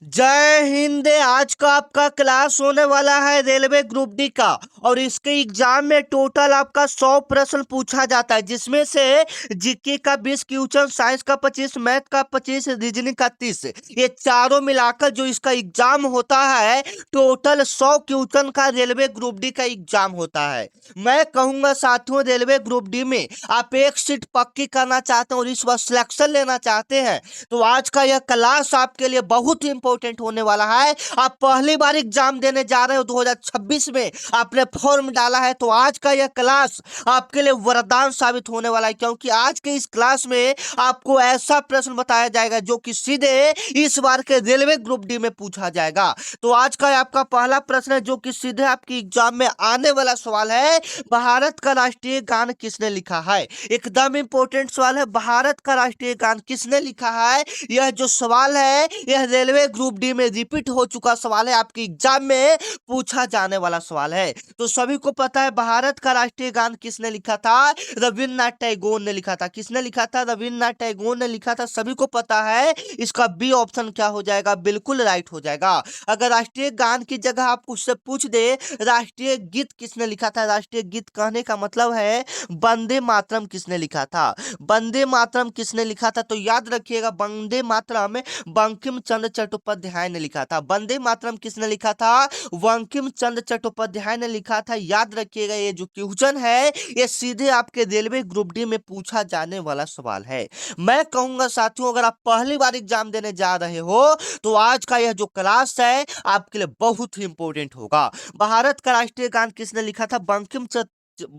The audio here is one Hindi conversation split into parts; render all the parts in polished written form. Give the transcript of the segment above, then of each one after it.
जय हिंद। आज का आपका क्लास होने वाला है रेलवे ग्रुप डी का। और इसके एग्जाम में टोटल आपका 100 प्रश्न पूछा जाता है, जिसमें से जीके का 20 क्वेश्चन, साइंस का 25, मैथ का 25, रीजनिंग का 30। ये चारों मिलाकर जो इसका एग्जाम होता है, टोटल 100 क्वेश्चन का रेलवे ग्रुप डी का एग्जाम होता है। मैं कहूंगा साथियों, रेलवे ग्रुप डी में आप एक सीट पक्की करना चाहते हैं और इस बार सिलेक्शन लेना चाहते हैं, तो आज का यह क्लास आपके लिए बहुत ही इंपॉर्टेंट होने वाला है। आप पहली बार एग्जाम देने जा रहे हो 2026 में, आपने फॉर्म डाला है, तो आज का यह क्लास आपके लिए वरदान साबित होने वाला है, क्योंकि आज के इस क्लास में आपको ऐसा प्रश्न बताया जाएगा जो कि सीधे इस बार के रेलवे ग्रुप डी में पूछा जाएगा। तो आज का आपका पहला प्रश्न है जो कि सीधे आपकी एग्जाम में आने वाला सवाल है, भारत का राष्ट्रीय गान किसने लिखा है। एकदम इंपॉर्टेंट सवाल है, भारत का राष्ट्रीय गान किसने लिखा है। यह जो सवाल है यह रेलवे ग्रुप डी में रिपीट हो चुका सवाल है, आपके एग्जाम में पूछा जाने वाला सवाल है। तो सभी को पता है भारत का राष्ट्रीय गान किसने लिखा था, रविन्द्रनाथ टैगोर ने लिखा था। किसने लिखा था, रविन्द्रनाथ टैगोर ने लिखा था, सभी को पता है। इसका बी ऑप्शन क्या हो जाएगा, बिल्कुल राइट हो जाएगा। अगर राष्ट्रीय गान की जगह आप उससे पूछ दे राष्ट्रीय गीत किसने लिखा था, राष्ट्रीय गीत कहने का मतलब है वंदे मातरम किसने लिखा था। वंदे मातरम किसने लिखा था, तो याद रखिएगा वंदे मातरम बंकिम चंद्र चट्टोपाध्याय ने लिखा था। वंदे मातरम किसने लिखा था, बंकिम चंद्र चट्टोपाध्याय ने लिखा था। याद रखिएगा, ये जो क्वेश्चन है ये सीधे आपके रेलवे ग्रुप डी में पूछा जाने वाला सवाल है। मैं कहूंगा साथियों, अगर आप पहली बार एग्जाम देने जा रहे हो तो आज का यह जो क्लास है आपके लिए बहुत ही इंपॉर्टेंट होगा। भारत का राष्ट्रीय गान किसने लिखा था, बंकिम चंद्र।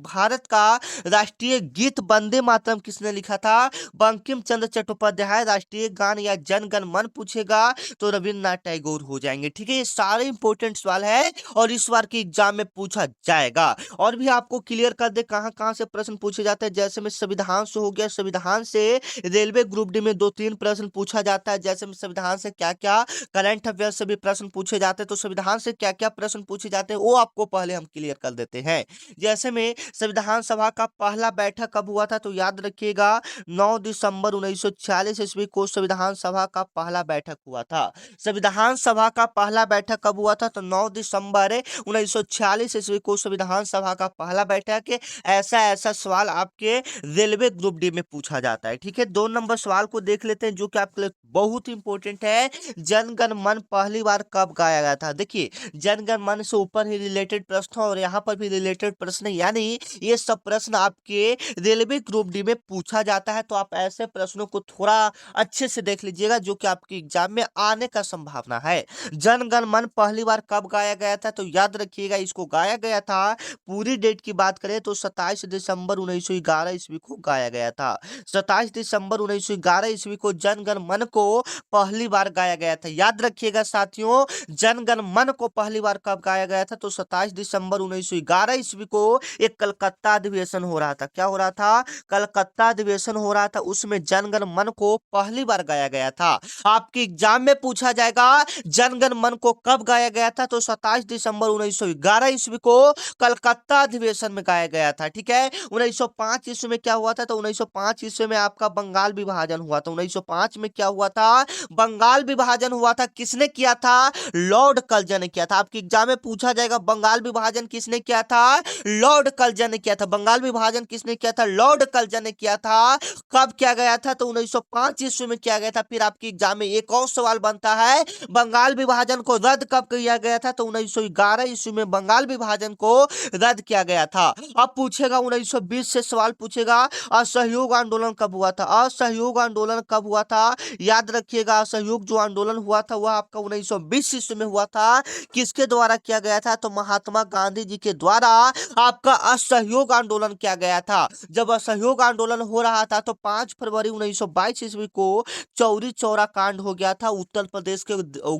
भारत का राष्ट्रीय गीत वंदे मातरम किसने लिखा था, बंकिम चंद्र चट्टोपाध्याय। राष्ट्रीय गान या जन गण मन पूछेगा तो रविन्द्रनाथ टैगोर हो जाएंगे। ठीक है, ये सारे इंपॉर्टेंट सवाल है और इस बार के एग्जाम में पूछा जाएगा। और भी आपको क्लियर कर दे कहां कहां से प्रश्न पूछे जाते हैं। जैसे में संविधान से हो गया, संविधान से रेलवे ग्रुप डी में 2-3 प्रश्न पूछा जाता है। जैसे में संविधान से क्या क्या करंट अफेयर से भी प्रश्न पूछे जाते हैं, तो संविधान से क्या क्या प्रश्न पूछे जाते हैं वो आपको पहले हम क्लियर कर देते हैं। जैसे में संविधान सभा का पहला बैठक कब हुआ था, तो याद रखिएगा 9 दिसंबर 1946 ईस्वी को संविधान सभा का पहला बैठक हुआ था। संविधान सभा का पहला बैठक कब हुआ था, तो 9 दिसंबर 1946 ईस्वी को संविधान सभा का पहला बैठक। ऐसा ऐसा सवाल आपके रेलवे ग्रुप डी में पूछा जाता है। ठीक है, 2 नंबर सवाल को देख लेते हैं जो कि आपके लिए बहुत इंपॉर्टेंट है। जन गण मन पहली बार कब गाया गया था। देखिए, जन गण मन से ऊपर ही रिलेटेड प्रश्न और यहाँ पर भी रिलेटेड प्रश्न, यानी ये सब प्रश्न आपके रेलवे ग्रुप डी में पूछा जाता है। तो आप ऐसे प्रश्नों को थोड़ा अच्छे से देख लीजिएगा जो कि आपके एग्जाम में आने का संभावना है। जन गण मन पहली बार कब गाया गया था, तो याद रखिएगा इसको गाया गया था, पूरी डेट की बात करें तो 27 दिसंबर 1911 ईस्वी को गाया गया था। 27 दिसंबर 1911 ईस्वी को जन गण मन को पहली बार गाया गया था। याद रखिएगा साथियों, जन गण मन को पहली बार कब गाया गया था, तो 27 दिसंबर 1911 ईस्वी को एक कलकत्ता अधिवेशन हो रहा था। क्या हो रहा था, कलकत्ता अधिवेशन हो रहा था, उसमें जनगण मन को पहली बार गाया गया था। आपके एग्जाम में पूछा जाएगा जनगण मन को कब गाया गया था, तो 27 दिसंबर 1911 ईस्वी को कलकत्ता अधिवेशन में गाया गया था। ठीक है, 1905 ईस्वी में क्या हुआ था, तो 1905 ईस्वी में आपका बंगाल विभाजन हुआ था। 1905 में क्या हुआ था, बंगाल विभाजन हुआ था। किसने किया था, लॉर्ड कर्जन ने किया था। आपके एग्जाम में पूछा जाएगा बंगाल विभाजन किसने किया था, लॉर्ड कर्जन ने किया था। बंगाल विभाजन किसने किया था, लॉर्ड कर्जन ने किया था। कब किया गया था, तो 1905 ईस्वी में किया गया था। फिर आपके एग्जाम में एक और सवाल बनता है, बंगाल विभाजन को रद्द कब किया गया था, तो 1911 ईस्वी में बंगाल विभाजन को रद्द किया गया था। अब पूछेगा 1920 से सवाल पूछेगा, असहयोग आंदोलन कब हुआ था। असहयोग आंदोलन कब हुआ था, याद रखिएगा असहयोग जो आंदोलन हुआ था वह आपका 1920 ईस्वी में हुआ था। किसके द्वारा किया गया था, तो महात्मा गांधी जी के द्वारा आपका असहयोग आंदोलन किया गया था। जब असहयोग आंदोलन हो रहा था तो 5 फरवरी 1922 ईस्वी को चौरी चौरा कांड हो गया था उत्तर प्रदेश के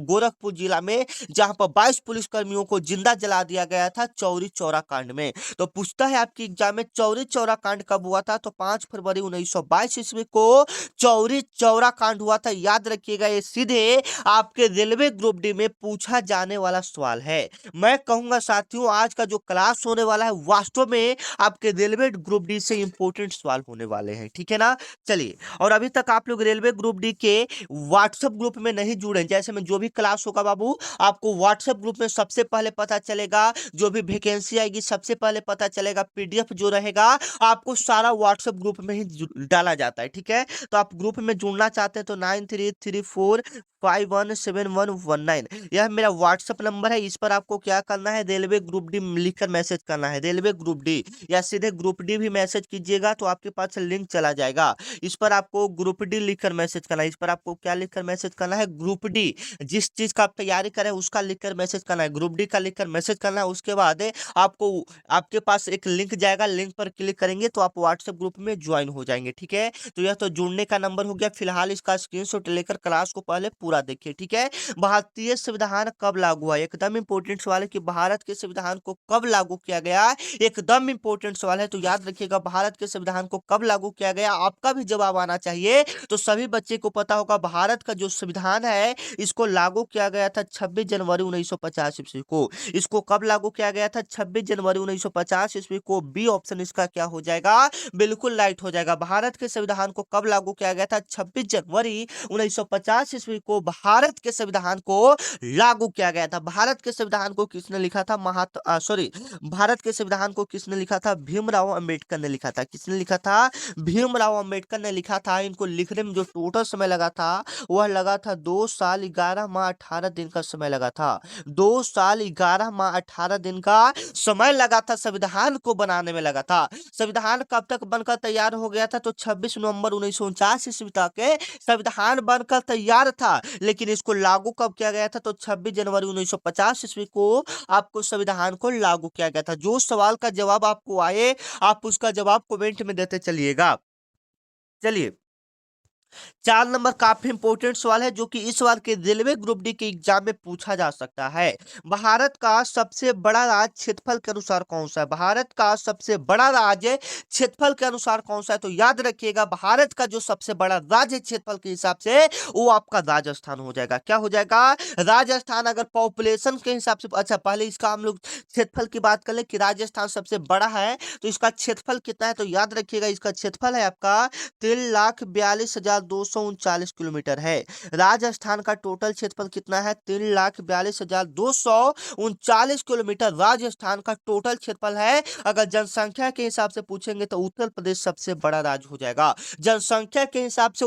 गोरखपुर जिला में, जहां पर 22 पुलिसकर्मियों को जिंदा जला दिया गया था चौरी चौरा कांड में। तो पूछता है आपके एग्जाम में चौरी चौरा कांड कब हुआ था, तो 5 फरवरी 1922 ईस्वी को चौरी चौरा कांड हुआ था। याद रखिएगा, ये सीधे आपके रेलवे ग्रुप डी में पूछा जाने वाला सवाल है। मैं कहूंगा साथियों, आज का जो क्लास होने वाला है दोस्तों में आपके रेलवे ग्रुप डी से इंपॉर्टेंट सवाल होने वाले हैं, ठीक है ना। चलिए, और अभी तक आप लोग रेलवे ग्रुप डी के व्हाट्सएप ग्रुप में नहीं जुड़े, जैसे में जो भी क्लास होगा बाबू आपको व्हाट्सएप ग्रुप में सबसे पहले पता चलेगा, जो भी वैकेंसी आएगी सबसे पहले पता चलेगा, पीडीएफ जो रहेगा आपको सारा व्हाट्सएप ग्रुप में ही डाला जाता है, ठीक है। तो आप ग्रुप में जुड़ना चाहते हैं तो 9334517119 यह मेरा व्हाट्सएप नंबर है। इस पर आपको क्या करना है, रेलवे ग्रुप डी लिखकर मैसेज करना है, रेलवे ग्रुप डी, या सीधे ग्रुप डी भी मैसेज कीजिएगा तो आपके पास लिंक चला जाएगा। इस पर आपको ग्रुप डी लिखकर मैसेज करना है। इस पर आपको क्या लिखकर मैसेज करना है, ग्रुप डी, जिस चीज का आप तैयारी करें उसका लिखकर मैसेज करना है, ग्रुप डी का लिखकर मैसेज करना है। उसके बाद आपको आपके पास एक लिंक जाएगा, लिंक पर क्लिक करेंगे तो आप व्हाट्सएप ग्रुप में ज्वाइन हो जाएंगे, ठीक है। तो यह तो जुड़ने का नंबर हो गया। फिलहाल इसका स्क्रीनशॉट लेकर क्लास को पहले पूरा देखिए, ठीक है। भारतीय संविधान कब लागू हुआ, एकदम इंपॉर्टेंट सवाल है कि भारत के संविधान को कब लागू किया गया, एकदम इंपॉर्टेंट सवाल है। तो याद रखिएगा, भारत के संविधान को कब लागू किया गया, आपका भी जवाब आना चाहिए। तो सभी बच्चे को पता होगा भारत का जो संविधान है इसको लागू किया गया था 26 जनवरी 1950 ईस्वी को। इसको कब लागू किया गया था, 26 जनवरी 1950 ईस्वी को। बी ऑप्शन इसका क्या हो जाएगा, बिल्कुल राइट हो जाएगा। भारत के संविधान को कब लागू किया गया था, 26 जनवरी 1950 ईस्वी को भारत के संविधान को लागू किया गया था। भारत के संविधान को किसने लिखा था, भारत के संविधान को किसने लिखा था, भीमराव अंबेडकर ने लिखा था। किसने लिखा था, भीमराव अंबेडकर ने लिखा था। इनको लिखने में जो टोटल समय लगा था वह लगा था 2 साल 11 माह 18 दिन का समय लगा था। 2 साल 11 माह 18 दिन का समय लगा था, संविधान को बनाने में लगा था। संविधान कब तक बनकर तैयार हो गया था, तो 26 नवंबर 1949 ईस्वी तक संविधान बनकर तैयार था। लेकिन इसको लागू कब किया गया था, तो 26 जनवरी 1950 ईस्वी को आपको संविधान को लागू किया गया था। जो सवाल का जवाब आपको आए आप उसका जवाब कमेंट में देते चलिएगा। चलिए, 4 नंबर काफी इंपॉर्टेंट सवाल है जो कि इस बार के रेलवे ग्रुप डी के एग्जाम में पूछा जा सकता है। भारत का सबसे बड़ा राज्य क्षेत्रफल के अनुसार कौन सा है, भारत का सबसे बड़ा राज्य क्षेत्रफल के अनुसार कौन सा है। तो याद रखिएगा, भारत का जो सबसे बड़ा राज्य क्षेत्रफल के हिसाब से वो आपका राजस्थान हो जाएगा। क्या हो जाएगा, राजस्थान। अगर पॉपुलेशन के हिसाब से, अच्छा पहले इसका हम लोग क्षेत्रफल की बात कर ले कि राजस्थान सबसे बड़ा है तो इसका क्षेत्रफल कितना है। तो याद रखिएगा, इसका क्षेत्रफल है आपका 3,42,239 किलोमीटर है। राजस्थान का टोटल क्षेत्रफल कितना है, 3,42,239 किलोमीटर राजस्थान का टोटल क्षेत्रफल है। अगर जनसंख्या के हिसाब से पूछेंगे तो उत्तर प्रदेश सबसे बड़ा राज्य हो जाएगा। जनसंख्या के हिसाब से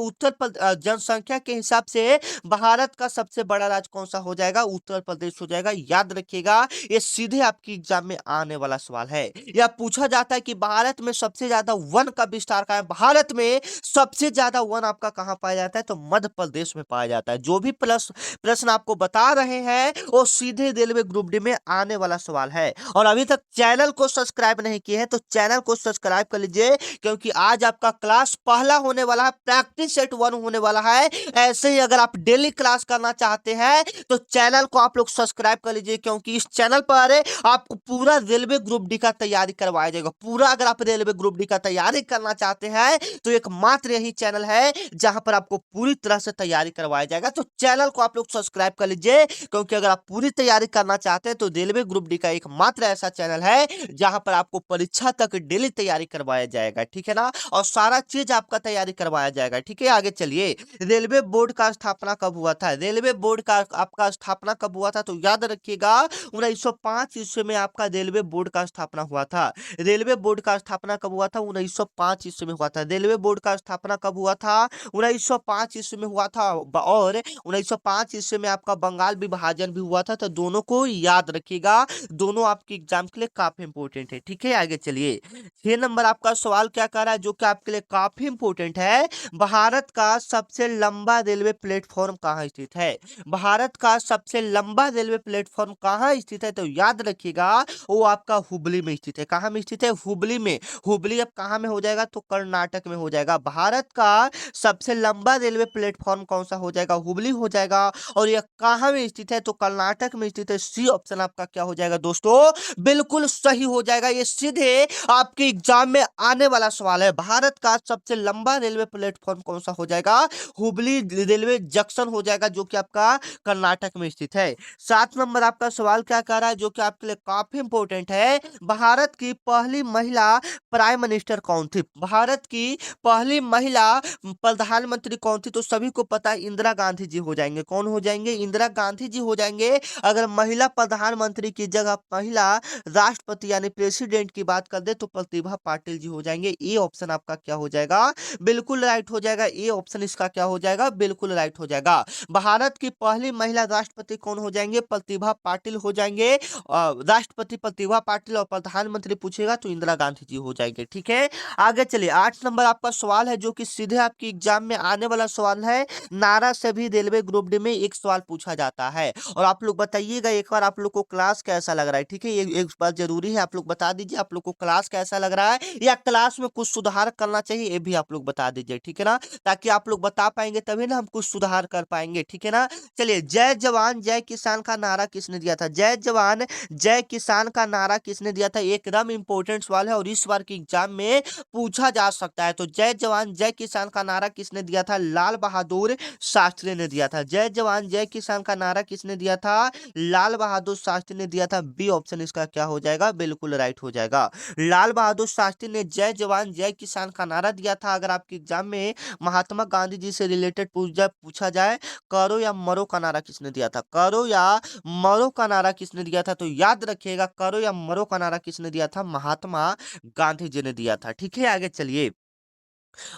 जनसंख्या के हिसाब से भारत का सबसे बड़ा राज्य कौन सा हो जाएगा, उत्तर प्रदेश हो जाएगा। याद रखिएगा, ये सीधे आपकी एग्जाम में आने वाला सवाल है। यह पूछा जाता है कि भारत में सबसे ज्यादा वन का विस्तार कहाँ है, भारत में सबसे ज्यादा वन आपका कहां पाया जाता है, तो मध्य प्रदेश में पाया जाता है। जो भी प्रश्न आपको बता रहे हैं वो सीधे रेलवे ग्रुप डी में आने वाला सवाल है। और अभी तक चैनल को सब्सक्राइब नहीं किए हैं तो चैनल को सब्सक्राइब कर लीजिए, क्योंकि आज आपका क्लास पहला होने वाला है, प्रैक्टिस सेट 1 होने वाला है। ऐसे ही अगर आप डेली क्लास करना चाहते हैं तो चैनल को आप लोग सब्सक्राइब कर लीजिए, क्योंकि इस चैनल पर आपको पूरा रेलवे ग्रुप डी का तैयारी करवाया जाएगा। पूरा अगर आप रेलवे ग्रुप डी का तैयारी करना चाहते हैं तो एकमात्र यही चैनल है जहां पर आपको पूरी तरह से तैयारी करवाया जाएगा। तो चैनल को आप लोग सब्सक्राइब कर लीजिए, क्योंकि अगर आप पूरी तैयारी करना चाहते हैं तो रेलवे ग्रुप डी का एकमात्र ऐसा चैनल है जहां पर आपको परीक्षा तक डेली तैयारी करवाया जाएगा, ठीक है ना। और सारा चीज आपका तैयारी करवाया जाएगा, ठीक है। आगे चलिए, रेलवे बोर्ड का स्थापना कब हुआ था, रेलवे बोर्ड का आपका स्थापना कब हुआ था। तो याद रखिएगा, 1905 ईस्वी में आपका रेलवे बोर्ड का स्थापना हुआ था। रेलवे बोर्ड का स्थापना कब हुआ था, 1905 ईस्वी में हुआ था। रेलवे बोर्ड का स्थापना कब हुआ था, 1905 ईस्वी में हुआ था। और 1905 ईस्वी में आपका बंगाल विभाजन भी हुआ था। तो दोनों को याद रखिएगा, दोनों आपके एग्जाम के लिए काफी इंपॉर्टेंट है, ठीक है। आगे चलिए, 6 नंबर आपका सवाल क्या कर रहा है जो कि आपके लिए काफी इंपॉर्टेंट है। भारत का सबसे लंबा रेलवे प्लेटफॉर्म कहाँ स्थित है, भारत का सबसे लंबा रेलवे प्लेटफॉर्म कहाँ स्थित है। तो याद रखिएगा, वो आपका हुबली में स्थित है। कहाँ में स्थित है, हुबली में। हुबली अब कहाँ में हो जाएगा, तो कर्नाटक में हो जाएगा। भारत का सबसे लंबा रेलवे प्लेटफॉर्म कौन सा हो जाएगा? हुबली हो जाएगा। और यह कहाँ में स्थित है? तो कर्नाटक में स्थित है। सी ऑप्शन आपका क्या हो जाएगा दोस्तों? बिल्कुल सही हो जाएगा। ये सीधे आपके एग्जाम में आने वाला सवाल है। भारत का सबसे लंबा रेलवे प्लेटफॉर्म कौन सा हो जाएगा? हुबली रेलवे जंक्शन हो जाएगा, जो कि आपका कर्नाटक में स्थित है। 7 नंबर आपका सवाल क्या कह रहा है, जो कि आपके लिए काफी इंपॉर्टेंट है। भारत की पहली महिला प्राइम मिनिस्टर कौन थी? भारत की पहली महिला प्रधानमंत्री कौन थी? तो सभी को पता है, इंदिरा गांधी जी हो जाएंगे। कौन हो जाएंगे? इंदिरा गांधी जी हो जाएंगे। अगर महिला प्रधानमंत्री की जगह महिला राष्ट्रपति यानी प्रेसिडेंट की बात कर दे तो प्रतिभा पाटिल जी हो जाएंगे। ए ऑप्शन आपका क्या हो जाएगा? बिल्कुल राइट हो जाएगा। ए ऑप्शन इसका क्या हो जाएगा? बिल्कुल राइट हो जाएगा। भारत की पहली महिला राष्ट्रपति कौन हो जाएंगे? प्रतिभा पाटिल हो जाएंगे। राष्ट्रपति प्रतिभा पाटिल और प्रधानमंत्री पूछेगा तो इंदिरा गांधी जी हो जाएंगे। ठीक है, आगे चलिए। 8 नंबर आपका सवाल है, जो कि सीधे आपके एग्जाम में आने वाला सवाल है। नारा से भी रेलवे ग्रुप डी में एक सवाल पूछा जाता है, और आप लोग बताइएगा एक बार आप लोग को क्लास कैसा लग रहा है। ठीक है, ये एक बात जरूरी है, आप लोग बता दीजिए आप लोग को क्लास कैसा लग रहा है, या क्लास में कुछ सुधार करना चाहिए, ये भी आप लोग बता दीजिए। ठीक है ना, ताकि आप लोग बता पाएंगे तभी ना हम कुछ सुधार कर पाएंगे। ठीक है ना, चलिए। जय जवान जय किसान का नारा किसने दिया था? जय जवान जय किसान का नारा किसने दिया था? एकदम इंपॉर्टेंट सवाल है और इस बार के एग्जाम में पूछा जा सकता है। तो जय जवान जय किसान का नारा किसने दिया था? लाल बहादुर शास्त्री ने दिया था। जय जवान जय किसान का नारा किसने दिया था? लाल बहादुर शास्त्री ने दिया था। बी ऑप्शन इसका क्या हो जाएगा? बिल्कुल राइट हो जाएगा। लाल बहादुर शास्त्री ने जय जवान जय किसान का नारा दिया था। अगर आपके एग्जाम में महात्मा गांधी जी से रिलेटेड पूछा जाए, करो या मरो का नारा किसने दिया था? करो या मरो का नारा किसने दिया था? तो याद रखिएगा, करो या मरो का नारा किसने दिया था? महात्मा गांधी जी ने दिया था। ठीक है, आगे चलिए।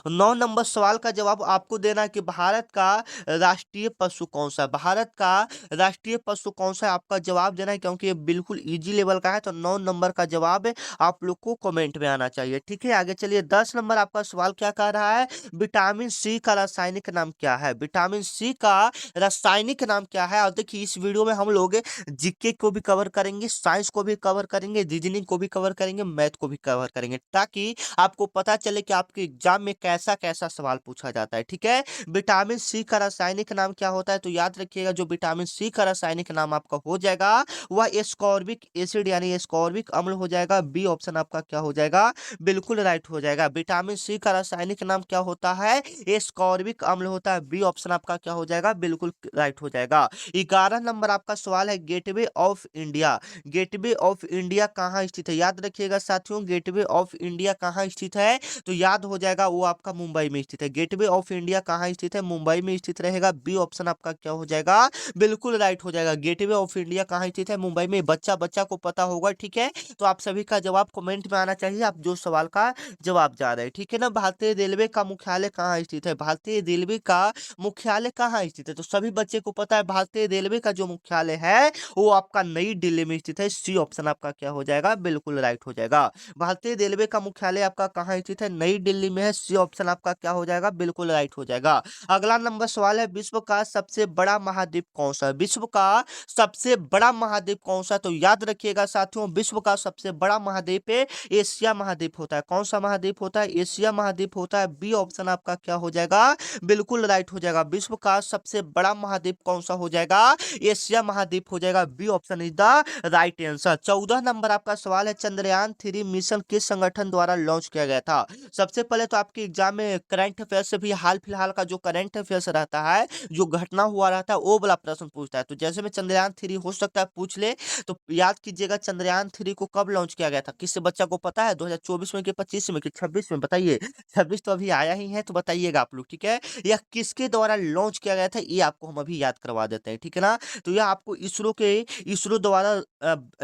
9 नंबर सवाल का जवाब आपको देना है कि भारत का राष्ट्रीय पशु कौन सा है? भारत का राष्ट्रीय पशु कौन सा है? आपका जवाब देना है, क्योंकि ये बिल्कुल इजी लेवल का है। तो 9 नंबर का जवाब आप लोग को कमेंट में आना चाहिए। ठीक है, आगे चलिए। 10 नंबर आपका सवाल क्या कह रहा है? विटामिन सी का रासायनिक नाम क्या है? विटामिन सी का रासायनिक नाम क्या है? और देखिए, इस वीडियो में हम लोग जीके को भी कवर करेंगे, साइंस को भी कवर करेंगे, रीजनिंग को भी कवर करेंगे, मैथ को भी कवर करेंगे, ताकि आपको पता चले कि आपके एग्जाम में कैसा कैसा सवाल पूछा जाता है। ठीक है, विटामिन सी का रासायनिक नाम क्या होता है? तो याद रखिएगा, जो विटामिन सी का रासायनिक नाम आपका हो जाएगा वह एस्कॉर्बिक एसिड यानी एस्कॉर्बिक अम्ल हो जाएगा। बी ऑप्शन आपका क्या हो जाएगा? बिल्कुल राइट हो जाएगा। विटामिन सी का रासायनिक नाम क्या होता है? एस्कॉर्बिक अम्ल होता है। बी ऑप्शन आपका क्या हो जाएगा? बिल्कुल राइट हो जाएगा। 11 नंबर आपका सवाल है, gateway of India. Gateway of India कहाँ स्थित है? याद रखिएगा साथियों, गेटवे ऑफ इंडिया कहाँ स्थित है? तो याद हो जाएगा, वो आपका मुंबई में स्थित है। गेटवे ऑफ इंडिया कहाँ स्थित है? मुंबई में स्थित रहेगा। बी ऑप्शन आपका क्या हो जाएगा? बिल्कुल राइट हो जाएगा। गेटवे ऑफ इंडिया कहाँ स्थित है? मुंबई में। बच्चा बच्चा को पता होगा। ठीक है, तो आप सभी का जवाब कमेंट में आना चाहिए, आप जो सवाल का जवाब जा रहे हैं। ठीक है ना, भारतीय रेलवे का मुख्यालय कहाँ स्थित है? भारतीय रेलवे का मुख्यालय कहाँ स्थित है? तो सभी बच्चे को पता है, भारतीय रेलवे का जो मुख्यालय है वो आपका नई दिल्ली में स्थित है। सी ऑप्शन आपका क्या हो जाएगा? बिल्कुल राइट हो जाएगा। भारतीय रेलवे का मुख्यालय आपका कहाँ स्थित है? नई दिल्ली में है। सी ऑप्शन आपका क्या हो जाएगा? बिल्कुल राइट हो जाएगा। अगला नंबर सवाल है, विश्व का सबसे बड़ा महाद्वीप कौन सा है? विश्व का सबसे बड़ा महाद्वीप कौन सा? तो याद रखिएगा साथियों, विश्व का सबसे बड़ा महाद्वीप है एशिया महाद्वीप होता है। कौन सा महाद्वीप होता है? एशिया महाद्वीप होता है। बी ऑप्शन आपका क्या हो जाएगा? बिल्कुल राइट हो जाएगा। विश्व का सबसे बड़ा महाद्वीप कौन सा हो जाएगा? एशिया महाद्वीप हो जाएगा। B option is the right answer. 14 नंबर आपका सवाल है, चंद्रयान 3 मिशन किस संगठन द्वारा लॉन्च किया गया था? सबसे पहले तो आपके एग्जाम में करंट अफेयर से भी हाल फिलहाल का जो करंट अफेयर्स रहता है, जो घटना हुआ रहता है, वो वाला प्रश्न पूछता है। तो जैसे में चंद्रयान 3 हो सकता है पूछ ले, तो याद कीजिएगा चंद्रयान 3 को कब लॉन्च किया गया था? किससे बच्चा को पता है? 2024 में कि 25 में कि 26 में? बताइए। 26 तो अभी आया ही है, तो बताइएगा आप लोग। ठीक है, यह किसके द्वारा लॉन्च किया गया था, ये आपको हम अभी याद करवा देते हैं। ठीक है ना, तो यह आपको इसरो द्वारा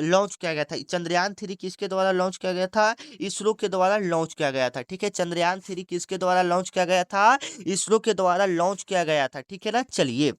लॉन्च किया गया था। चंद्रयान 3 किसके द्वारा लॉन्च किया गया था? इसरो के द्वारा लॉन्च किया गया था। ठीक है, चंद्रयान 3 किसके द्वारा लॉन्च किया गया था? इसरो के द्वारा लॉन्च किया गया था। ठीक है ना, चलिए।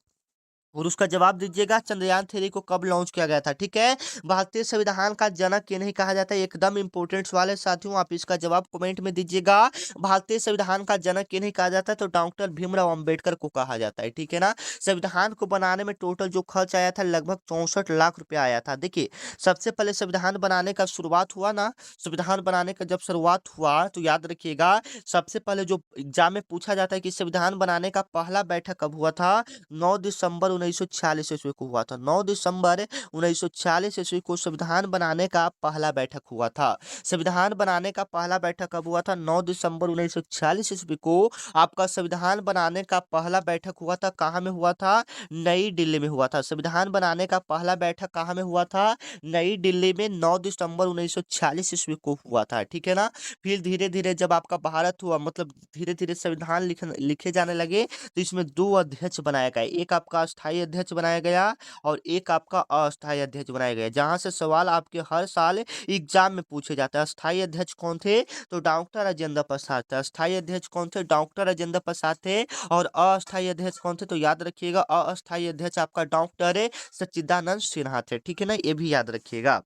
और उसका जवाब दीजिएगा चंद्रयान थ्री को कब लॉन्च किया गया था। ठीक है, भारतीय संविधान का जनक किन्हें कहा जाता है, एकदम इंपॉर्टेंट सवाल है साथियों, आप इसका जवाब कमेंट में दीजिएगा। भारतीय संविधान का जनक किन्हें कहा जाता है, तो डॉक्टर भीमराव अंबेडकर को कहा जाता है। ठीक है ना। संविधान को बनाने में टोटल जो खर्च आया था लगभग 64 लाख रुपया आया था। देखिए, सबसे पहले संविधान बनाने का शुरुआत हुआ ना, संविधान बनाने का जब शुरुआत हुआ तो याद रखिएगा, सबसे पहले जो एग्जाम में पूछा जाता है कि संविधान बनाने का पहला बैठक कब हुआ था, 9 दिसंबर 1946 ईस्वी को हुआ था। 9 दिसंबर 1946 ईस्वी को संविधान बनाने का पहला बैठक हुआ था। संविधान बनाने का पहला बैठक कब हुआ था, 9 दिसंबर 1946 ईस्वी को आपका संविधान बनाने का पहला बैठक हुआ था। कहाँ में हुआ था, नई दिल्ली में हुआ था। संविधान बनाने का पहला बैठक कहाँ में हुआ था, नई दिल्ली में 9 दिसंबर 1946 ईस्वी को हुआ था। ठीक है ना। फिर धीरे धीरे जब आपका भारत हुआ, मतलब धीरे धीरे संविधान लिखे जाने लगे, तो इसमें दो अध्यक्ष बनाया गया, एक आपका अस्थायी अध्यक्ष बनाया गया और एक आपका अस्थायी अध्यक्ष बनाया गया। जहां से सवाल आपके हर साल एग्जाम में पूछे जाते हैं। अस्थायी अध्यक्ष कौन थे, तो डॉक्टर राजेंद्र प्रसाद थे। अस्थायी अध्यक्ष कौन थे, डॉक्टर राजेंद्र प्रसाद थे। और अस्थायी अध्यक्ष कौन थे, तो याद रखिएगा अस्थायी अध्यक्ष आपका डॉक्टर सच्चिदानंद सिन्हा थे। ठीक है ना, ये भी याद रखिएगा।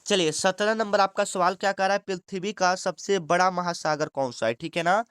चलिए 17 नंबर आपका सवाल क्या कर रहा है, पृथ्वी का सबसे बड़ा महासागर कौन सा है। ठीक है ना,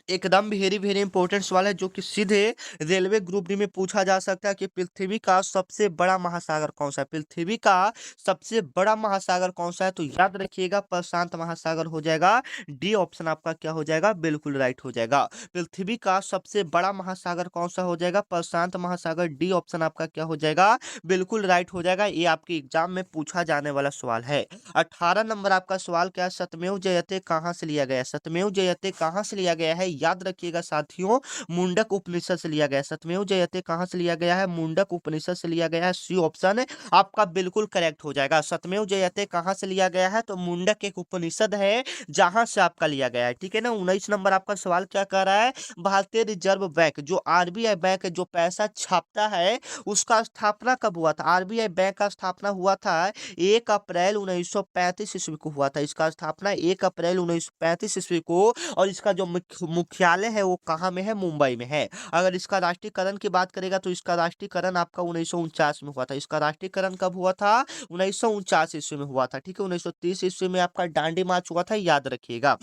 एकदम वेरी वेरी इंपॉर्टेंट सवाल है, जो कि सीधे रेलवे ग्रुप डी में पूछा जा सकता है कि पृथ्वी का सबसे बड़ा महासागर कौन सा है। पृथ्वी का सबसे बड़ा महासागर कौन सा है, तो याद रखिएगा प्रशांत महासागर हो जाएगा। डी ऑप्शन आपका क्या हो जाएगा, बिल्कुल राइट हो जाएगा। पृथ्वी का सबसे बड़ा महासागर कौन सा हो जाएगा, प्रशांत महासागर। डी ऑप्शन आपका क्या हो जाएगा, बिल्कुल राइट हो जाएगा। ये आपके एग्जाम में पूछा जाने वाला सवाल है। 18 नंबर आपका सवाल क्या है, सत्यमेव जयते कहाँ से लिया गया है। सत्यमेव जयते कहाँ से लिया गया है, याद रखिएगा साथियों, मुंडक उपनिषद से लिया गया है। सत्यमेव जयते कहाँ से लिया गया है, मुंडक उपनिषद से लिया गया है। सी ऑप्शन आपका बिल्कुल करेक्ट हो जाएगा। सत्यमेव जयते कहाँ से लिया गया है, तो मुंडक एक उपनिषद है जहां से आपका लिया गया है। ठीक है ना। 19 नंबर आपका सवाल क्या कर रहा है, भारतीय रिजर्व बैंक जो आरबीआई बैंक है, जो पैसा छापता है, उसका स्थापना कब हुआ था। आरबीआई बैंक का स्थापना हुआ था 1 अप्रैल 1935 ईस्वी को हुआ था। इसका स्थापना 1 अप्रैल 1935 ईस्वी को, और इसका जो मुख्यालय है वो कहाँ में है, मुंबई में है। अगर इसका राष्ट्रीयकरण की बात करेगा तो इसका राष्ट्रीयकरण आपका 1949 में हुआ था। इसका राष्ट्रीयकरण कब हुआ था, 1949 ईस्वी में हुआ था। ठीक है, 1930 ईस्वी में आपका दांडी मार्च हुआ था, याद रखिएगा।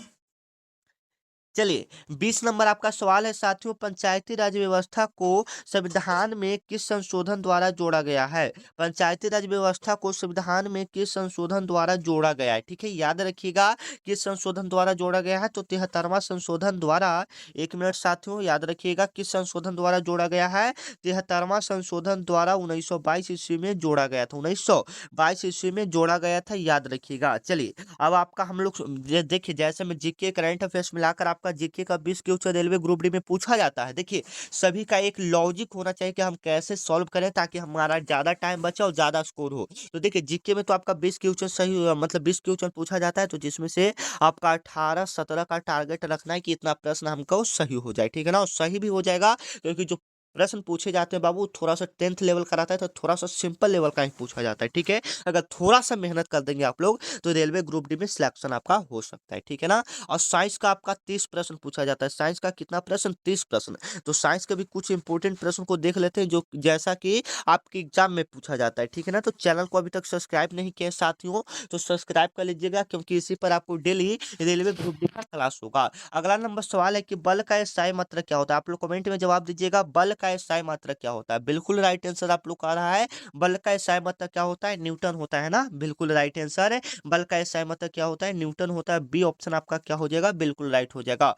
चलिए 20 नंबर आपका सवाल है साथियों, पंचायती राज व्यवस्था को संविधान में किस संशोधन द्वारा जोड़ा गया है। पंचायती राज व्यवस्था को संविधान में किस संशोधन द्वारा जोड़ा गया है। ठीक है, याद रखिएगा किस संशोधन द्वारा जोड़ा गया है, तो 73वां संशोधन द्वारा। एक मिनट साथियों, याद रखिएगा किस संशोधन द्वारा जोड़ा गया है, 73वां संशोधन द्वारा 1922 ईस्वी में जोड़ा गया था। 1922 ईस्वी में जोड़ा गया था, याद रखिएगा। चलिए अब आपका हम लोग देखिए, जैसे में जीके करंट अफेयर्स मिलाकर आपका जीके का 20 क्वेश्चन रेलवे ग्रुप डी में पूछा जाता है। देखिए, सभी का एक लॉजिक होना चाहिए कि हम कैसे सॉल्व करें ताकि हमारा ज्यादा टाइम बचे और ज्यादा स्कोर हो। तो देखिए, जीके में तो आपका 20 क्वेश्चन सही मतलब 20 क्वेश्चन पूछा जाता है, तो जिसमें से आपका 18-17 का टारगेट रखना है कि इतना प्रश्न हमको सही हो जाए। ठीक है ना, और सही भी हो जाएगा, क्योंकि जो प्रश्न पूछे जाते हैं बाबू, थोड़ा सा 10th लेवल का रहता है, तो थोड़ा सा सिंपल लेवल का ही पूछा जाता है। ठीक है, अगर थोड़ा सा मेहनत कर देंगे आप लोग तो रेलवे ग्रुप डी में सिलेक्शन आपका हो सकता है। ठीक है ना। और साइंस का आपका 30 प्रश्न पूछा जाता है। साइंस का कितना प्रश्न, 30 प्रश्न। तो साइंस के भी कुछ इंपोर्टेंट प्रश्न को देख लेते हैं, जो जैसा कि आपके एग्जाम में पूछा जाता है। ठीक है ना, तो चैनल को अभी तक सब्सक्राइब नहीं किया साथियों, तो सब्सक्राइब कर लीजिएगा, क्योंकि इसी पर आपको डेली रेलवे ग्रुप डी का क्लास होगा। अगला नंबर सवाल है कि बल का एसआई मात्रक क्या होता है। आप लोग कमेंट में जवाब दीजिएगा, बल का एसआई मात्रक क्या होता है। बिल्कुल राइट आंसर आप लोग का रहा है, बल का एसआई मात्रक क्या होता है, न्यूटन होता है ना, बिल्कुल राइट आंसर है। बल का एसआई मात्रक क्या होता है, न्यूटन होता है। बी ऑप्शन आपका क्या हो जाएगा, बिल्कुल राइट हो जाएगा।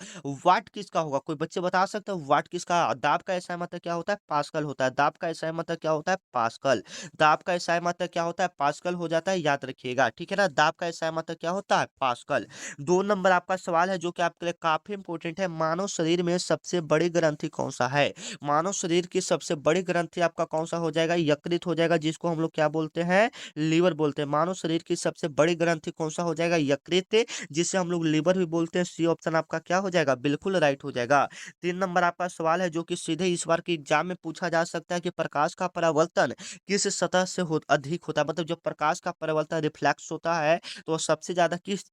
वाट किसका होगा, कोई बच्चे बता सकते हैं वाट किसका। दाब का एसआई मात्रक क्या होता है, पास्कल होता है। दाब का एसआई मात्रक क्या होता है, पास्कल। दाब का एसआई मात्रक क्या होता है, पास्कल हो जाता है, याद रखिएगा। ठीक है ना, दाब का एसआई मात्रक क्या होता है, पास्कल। 2 नंबर आपका सवाल है, जो कि आपके लिए काफी इंपोर्टेंट है, मानव शरीर में सबसे बड़ी ग्रंथि कौन सा है। मानव शरीर की सबसे बड़ी ग्रंथि आपका कौन सा हो जाएगा, यकृत हो जाएगा, जिसको हम लोग क्या बोलते हैं, लीवर बोलते हैं। मानव शरीर की सबसे बड़ी ग्रंथि कौन सा हो जाएगा, यकृत, जिसे हम लोग लीवर भी बोलते हैं। सी ऑप्शन आपका क्या हो जाएगा, बिल्कुल राइट हो जाएगा। 3 नंबर आपका सवाल है, जो कि सीधे इस बार के एग्जाम में पूछा जा सकता है कि प्रकाश का परावर्तन किस सतह से अधिक होता है। मतलब जब प्रकाश का परावर्तन रिफ्लेक्स होता है, तो सबसे ज्यादा किस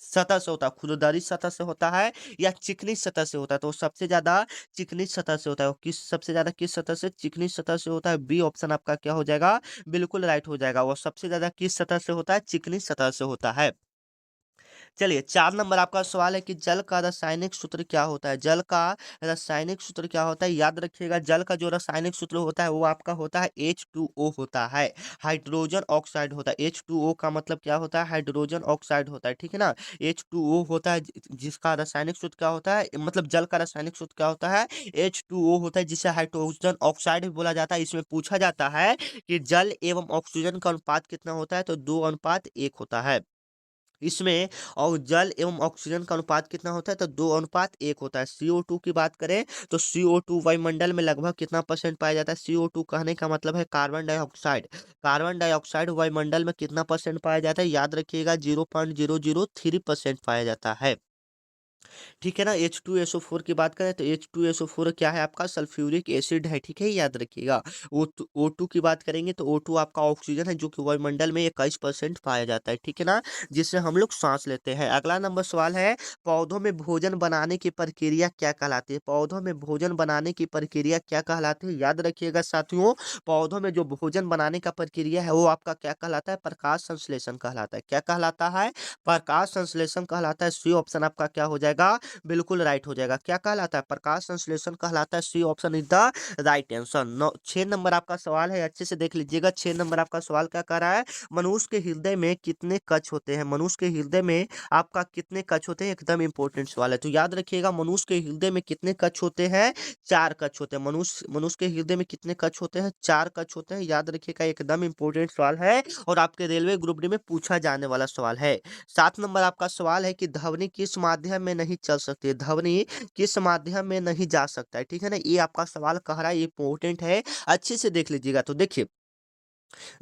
सतह से होता है, खुरदरी सतह से होता है या चिकनी सतह से होता है? तो सबसे ज़्यादा चिकनी सतह से होता है। और सबसे ज़्यादा किस सतह से? चिकनी सतह से होता है। बी ऑप्शन आपका क्या हो जाएगा? बिल्कुल राइट हो जाएगा। वो सबसे ज़्यादा किस सतह से होता है? चिकनी सतह से होता है। चलिए 4 नंबर आपका सवाल है कि जल का रासायनिक सूत्र क्या होता है? जल का रासायनिक सूत्र क्या होता है? याद रखिएगा, जल का जो रासायनिक सूत्र होता है वो आपका होता है H2O होता है, हाइड्रोजन ऑक्साइड होता है। H2O का मतलब क्या होता है? हाइड्रोजन ऑक्साइड होता है, ठीक है ना? H2O होता है जिसका रासायनिक सूत्र क्या होता है? मतलब जल का रासायनिक सूत्र क्या होता है? H2O होता है, जिसे हाइड्रोजन ऑक्साइड भी बोला जाता है। इसमें पूछा जाता है कि जल एवं ऑक्सीजन का अनुपात कितना होता है? तो 2:1 होता है इसमें। और जल एवं ऑक्सीजन का अनुपात कितना होता है? तो 2:1 होता है। CO2 की बात करें तो CO2 वायुमंडल में लगभग कितना परसेंट पाया जाता है? CO2 कहने का मतलब है कार्बन डाइऑक्साइड। कार्बन डाइऑक्साइड वायुमंडल में कितना परसेंट पाया जाता है? याद रखिएगा, 0.003% पाया जाता है। ठीक है ना? H2SO4 की बात करें तो H2SO4 क्या है? आपका सल्फ्यूरिक एसिड है, ठीक है? याद रखिएगा। O2 की बात करेंगे तो O2 आपका ऑक्सीजन है, जो कि वायुमंडल में 21% पाया जाता है, ठीक है ना? जिससे हम लोग सांस लेते हैं। अगला नंबर सवाल है, पौधों में भोजन बनाने की प्रक्रिया क्या कहलाती है? पौधों में भोजन बनाने की प्रक्रिया क्या कहलाती है? याद रखिएगा साथियों, पौधों में जो भोजन बनाने का प्रक्रिया है वो आपका क्या कहलाता है? प्रकाश संश्लेषण कहलाता है। क्या कहलाता है? प्रकाश संश्लेषण कहलाता है। सी ऑप्शन आपका क्या हो जाएगा? बिल्कुल राइट हो जाएगा। क्या कहलाता है? प्रकाश संश्लेषण कहलाता है। C option is the right answer. 6 नंबर आपका सवाल है, अच्छे से देख लीजिएगा। 6 नंबर आपका सवाल क्या कह रहा है? मनुष्य के हृदय में कितने कक्ष होते हैं? मनुष्य के हृदय में आपका कितने कक्ष होते हैं? एकदम इंपॉर्टेंट सवाल है, तो याद रखिएगा, मनुष्य के हृदय में कितने कक्ष होते हैं? 4 कक्ष होते हैं। मनुष्य के हृदय में कितने कक्ष होते हैं? 4 कक्ष होते हैं। याद रखिएगा, एकदम इंपॉर्टेंट सवाल है और आपके रेलवे ग्रुप डी में पूछा जाने वाला सवाल है। 7 नंबर आपका सवाल है कि ध्वनि किस माध्यम में नहीं चल सकती है? ध्वनि किस माध्यम में नहीं जा सकता है? ठीक है ना? ये आपका सवाल कह रहा है, ये इंपॉर्टेंट है, अच्छे से देख लीजिएगा। तो देखिए,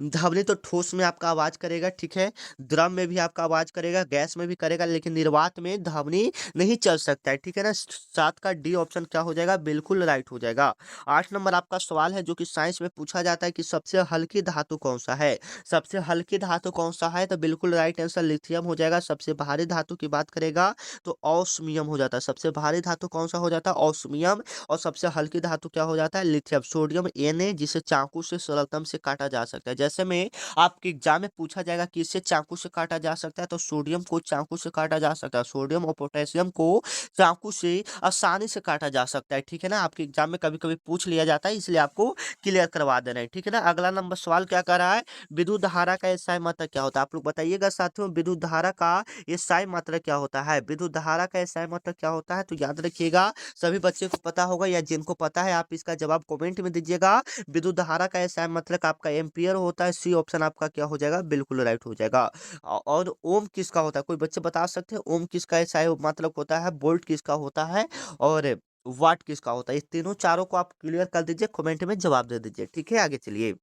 ध्वनि तो ठोस में आपका आवाज करेगा, ठीक है? द्रव में भी आपका आवाज करेगा, गैस में भी करेगा, लेकिन निर्वात में ध्वनि नहीं चल सकता है, ठीक है ना? 7 का डी ऑप्शन क्या हो जाएगा? बिल्कुल राइट हो जाएगा। 8 नंबर आपका सवाल है जो कि साइंस में पूछा जाता है कि सबसे हल्की धातु कौन सा है? सबसे हल्की धातु कौन सा है? तो बिल्कुल राइट आंसर लिथियम हो जाएगा। सबसे भारी धातु की बात करेगा तो ऑस्मियम हो जाता है। सबसे भारी धातु कौन सा हो जाता है? ऑस्मियम। और सबसे हल्की धातु क्या हो जाता है? लिथियम। सोडियम Na, जिसे चाकू से सरलतम से काटा जा सकता है। जैसे में आपके एग्जाम में पूछा जाएगा कि इसे चाकू से काटा जा सकता है, तो सोडियम को चाकू से काटा जा सकता है। सोडियम और पोटेशियम को चाकू से आसानी से काटा जा सकता है, ठीक है ना? आपके एग्जाम में कभी कभी पूछ लिया जाता है, इसलिए आपको क्लियर करवा देना है, ठीक है ना? अगला नंबर सवाल क्या कर रहा है? विद्युत धारा का एसआई मात्रक क्या होता है? आप लोग बताइएगा साथियों, विद्युत धारा का एसआई मात्रक क्या होता है? विद्युत धारा का एसआई मात्रक क्या होता है? तो याद रखिएगा, सभी बच्चे को पता होगा या जिनको पता है आप इसका जवाब कमेंट में दीजिएगा। विद्युत धारा का एसआई मतलब आपका एम्पियर होता है। सी ऑप्शन आपका क्या हो जाएगा? बिल्कुल राइट हो जाएगा। और ओम किसका होता है? कोई बच्चे बता सकते हैं ओम किसका एसआई मतलब होता है? वोल्ट किसका होता है? और वाट किसका होता है? ये तीनों चारों को आप क्लियर कर दीजिए, कमेंट में जवाब दे दीजिए, ठीक है? आगे चलिए।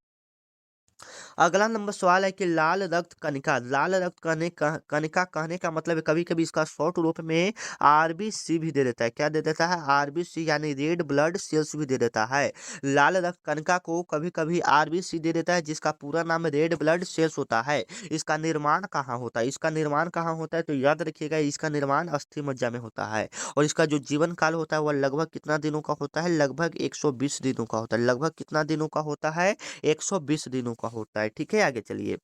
अगला नंबर सवाल है कि लाल रक्त कणिका, लाल रक्त कणिका कहने का मतलब है, कभी कभी इसका शॉर्ट रूप में आरबीसी भी दे देता है। क्या दे देता है? आरबीसी, यानी रेड ब्लड सेल्स भी दे देता है। लाल रक्त कणिका को कभी कभी आरबीसी दे देता है, जिसका पूरा नाम रेड ब्लड सेल्स होता है। इसका निर्माण कहाँ होता है? इसका निर्माण कहाँ होता है? तो याद रखिएगा, इसका निर्माण अस्थि मज्जा में होता है। और इसका जो जीवन काल होता है वह लगभग कितना दिनों का होता है? लगभग 120 दिनों का होता है। लगभग कितना दिनों का होता है? 120 दिनों का होता है, ठीक है? आगे चलिए।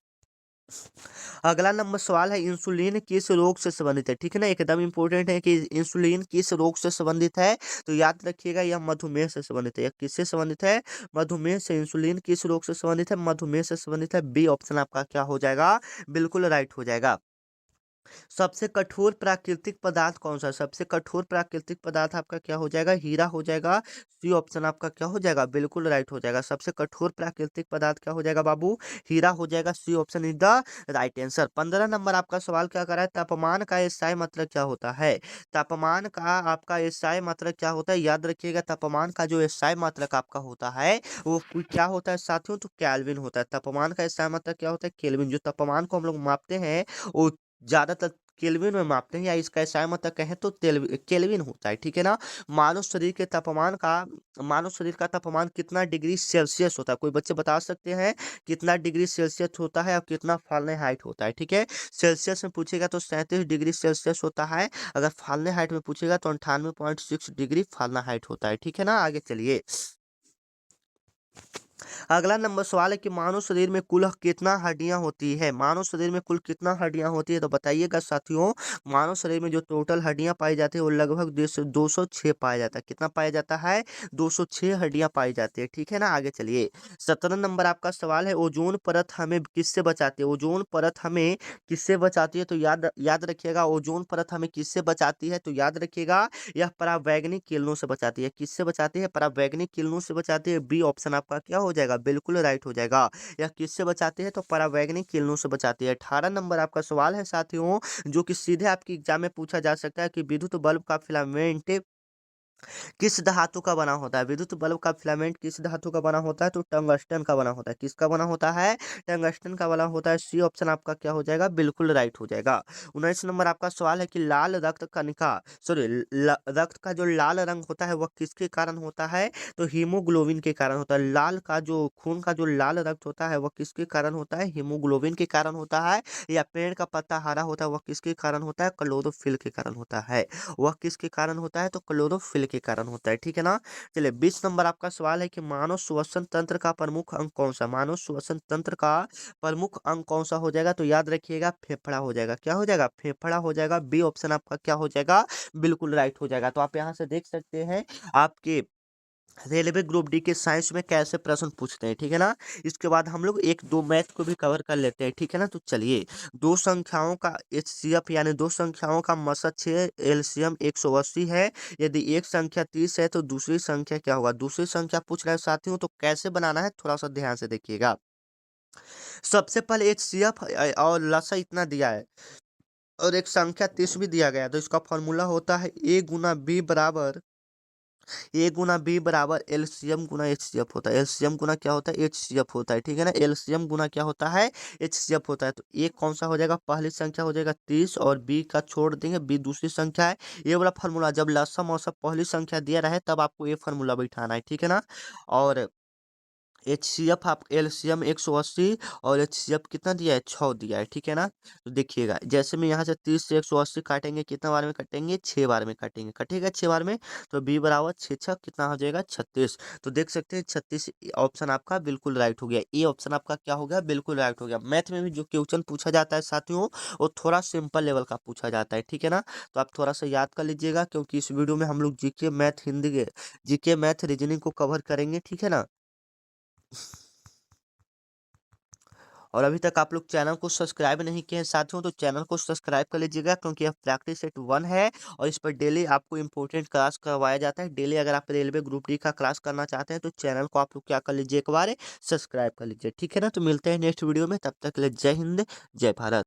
अगला नंबर सवाल है, इंसुलिन किस रोग से संबंधित है? ठीक है ना? एकदम इंपॉर्टेंट है कि इंसुलिन किस रोग से संबंधित है? तो याद रखिएगा, यह मधुमेह से संबंधित है। यह किससे संबंधित है? मधुमेह से। इंसुलिन किस रोग से संबंधित है? मधुमेह से संबंधित है। बी ऑप्शन आपका क्या हो जाएगा? बिल्कुल राइट हो जाएगा। सबसे कठोर प्राकृतिक पदार्थ कौन सा है? सबसे कठोर प्राकृतिक पदार्थ आपका क्या हो जाएगा? हीरा हो जाएगा। सी ऑप्शन आपका क्या हो जाएगा? बिल्कुल राइट हो जाएगा। सबसे कठोर प्राकृतिक पदार्थ क्या हो जाएगा बाबू? हीरा हो जाएगा। C option is the right answer. 15 नंबर आपका सवाल क्या कर रहा है? तापमान का एसआई मतलब क्या होता है? तापमान का आपका एसआई मतलब क्या होता है? याद रखिएगा, तापमान का जो एसआई मात्रक आपका होता है वो क्या होता है साथियों? तो केल्विन होता है। तापमान का एसआई मतलब क्या होता है? केल्विन। जो तापमान को हम लोग मापते हैं वो ज्यादातर केल्विन में मापते हैं, या इसका ऐसा मतलब कहें तो केल्विन होता है, ठीक है ना। मानव शरीर का तापमान कितना डिग्री सेल्सियस होता है, कोई बच्चे बता सकते हैं कितना डिग्री सेल्सियस होता है और कितना फ़ारेनहाइट होता है, ठीक है। सेल्सियस में पूछेगा तो 37 डिग्री सेल्सियस होता है, अगर फ़ारेनहाइट में पूछेगा तो 98.6 डिग्री फ़ारेनहाइट होता है, ठीक है ना। आगे चलिए, अगला नंबर सवाल है कि मानव शरीर में कुल कितना हड्डियां होती है। मानव शरीर में कुल कितना हड्डियां होती है, तो बताइएगा साथियों। मानव शरीर में जो टोटल हड्डियां पाई जाती है वो लगभग 206 पाया जाता है। कितना पाया जाता है? 206 हड्डियां पाई जाती है, ठीक है ना। आगे चलिए, 17 नंबर आपका सवाल है, ओजोन परत हमें किससे बचाती है। ओजोन परत हमें किससे बचाती है, तो याद याद रखिएगा, ओजोन परत हमें किससे बचाती है, तो याद रखिएगा यह परावैंगनिक किरणों से बचाती है। किससे बचाती है? परावैंगनिक किरणों से बचाती है। बी ऑप्शन आपका क्या हो जाएगा? बिल्कुल राइट हो जाएगा। यह किससे बचाती है? तो परावैंगनिक किरणों से बचाती है। 18 नंबर आपका सवाल है साथियों, जो कि सीधे आपकी एग्जाम में पूछा जा सकता है कि विद्युत बल्ब का फिलामेंट किस धातु का बना होता है। विद्युत बल्ब का फिलामेंट किस धातु का बना होता है, तो टंगस्टन का बना होता है। किसका बना होता है? टंगस्टन का बना होता है। सी ऑप्शन आपका क्या हो जाएगा? बिल्कुल राइट हो जाएगा। 19 नंबर आपका सवाल है कि लाल रक्त कणिका सॉरी रक्त का जो लाल रंग होता है वह किसके कारण होता है, तो हीमोग्लोबिन के कारण होता है। लाल का जो खून का जो लाल रक्त होता है वह किसके कारण होता है? हीमोग्लोबिन के कारण होता है। या पेड़ का पत्ता हरा होता है वह किसके कारण होता है? क्लोरोफिल के कारण होता है। वह किसके कारण होता है, तो क्लोरोफिल के कारण होता है, ठीक है ना। चलिए, 20 नंबर आपका सवाल है कि मानव श्वसन तंत्र का प्रमुख अंग कौन सा। मानव श्वसन तंत्र का प्रमुख अंग कौन सा हो जाएगा, तो याद रखिएगा फेफड़ा हो जाएगा। क्या हो जाएगा? फेफड़ा हो जाएगा। बी ऑप्शन आपका क्या हो जाएगा? बिल्कुल राइट हो जाएगा। तो आप यहाँ से देख सकते हैं आपके रेलवे ग्रुप डी के साइंस में कैसे प्रश्न पूछते हैं, ठीक है ना। इसके बाद हम लोग एक दो मैथ को भी कवर कर लेते हैं, ठीक है ना। तो चलिए, दो संख्याओं का एचसीएफ यानी दो संख्याओं का मसद 6 एलसीएम 180 है। यदि एक संख्या 30 है तो दूसरी संख्या क्या होगा। दूसरी संख्या पूछ रहे हैं साथियों, तो कैसे बनाना है थोड़ा सा ध्यान से देखिएगा। सबसे पहले एचसीएफ और लसा इतना दिया है और एक संख्या 30 भी दिया गया है, तो इसका फॉर्मूला होता है ए गुना बी बराबर एलसीएम गुना एचसीएफ होता है। एलसीएम गुना क्या होता है? एचसीएफ होता है, ठीक है ना। एलसीएम गुना क्या होता है? एचसीएफ होता है। तो ए कौन सा हो जाएगा? पहली संख्या हो जाएगा 30 और बी का छोड़ देंगे, बी दूसरी संख्या है। ये वाला फॉर्मूला जब लसम और सब पहली संख्या दिया रहे तब आपको ये फॉर्मूला बैठाना है, ठीक है ना। और एच सी एफ आप एलसीएम 180 और एच सी एफ कितना दिया है? 6 दिया है, ठीक है ना। तो देखिएगा, जैसे में यहाँ से 30 से 180 काटेंगे, कितना बार में काटेंगे? 6 बार में काटेंगे, कटेगा 6 बार में। तो बी बराबर 6 6 कितना हो जाएगा? 36। तो देख सकते हैं 36 ऑप्शन आपका बिल्कुल राइट हो गया। ए ऑप्शन आपका क्या हो गया? बिल्कुल राइट हो गया। मैथ में भी जो क्वेश्चन पूछा जाता है साथियों, वो थोड़ा सिंपल लेवल का पूछा जाता है, ठीक है ना। तो आप थोड़ा सा याद कर लीजिएगा, क्योंकि इस वीडियो में हम लोग GK math Hindi GK math reasoning को कवर करेंगे, ठीक है ना। और अभी तक आप लोग चैनल को सब्सक्राइब नहीं किए हैं साथियों, तो चैनल को सब्सक्राइब कर लीजिएगा, क्योंकि यह प्रैक्टिस सेट 1 है और इस पर डेली आपको इंपॉर्टेंट क्लास करवाया जाता है। डेली अगर आप रेलवे ग्रुप डी का क्लास करना चाहते हैं तो चैनल को आप लोग क्या कर लीजिए, एक बार सब्सक्राइब कर लीजिए, ठीक है ना। तो मिलते हैं नेक्स्ट वीडियो में, तब तक के लिए जय हिंद, जय भारत।